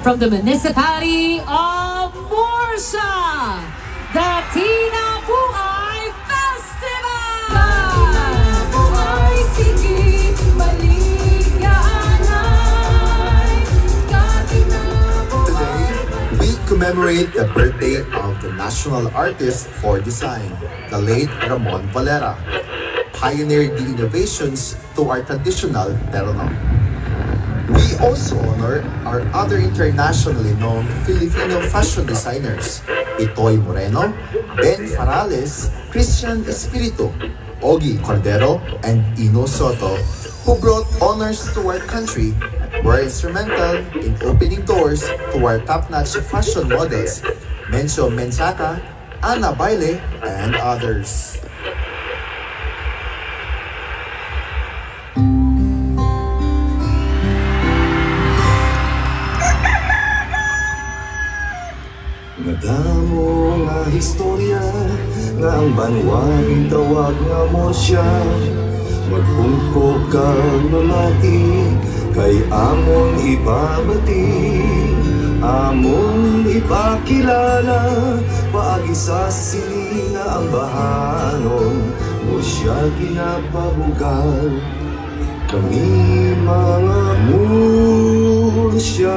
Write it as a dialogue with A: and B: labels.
A: from the municipality of Morsha, the Tinabuhay Festival! Tinabuhay, sige, baliganay,
B: Today, we commemorate the birthday of the national artist for design, the late Ramon Valera, pioneered the innovations to our traditional terno. We also honor our other internationally known Filipino fashion designers, Itoy Moreno, Ben Farales, Christian Espiritu, Ogie Cordero, and Ino Soto, who brought honors to our country, were instrumental in opening doors to our top-notch fashion models, Mencio Menchaca, Ana Baile, and others.
C: Nadamo nga historya nga ang banwang tawag nga mo siya. Magpungko ka mamati kay amon ibabati, amon ipakilala paagi sa silina ang bahanon mo siya ginapabugal. Kami mga Mursiano.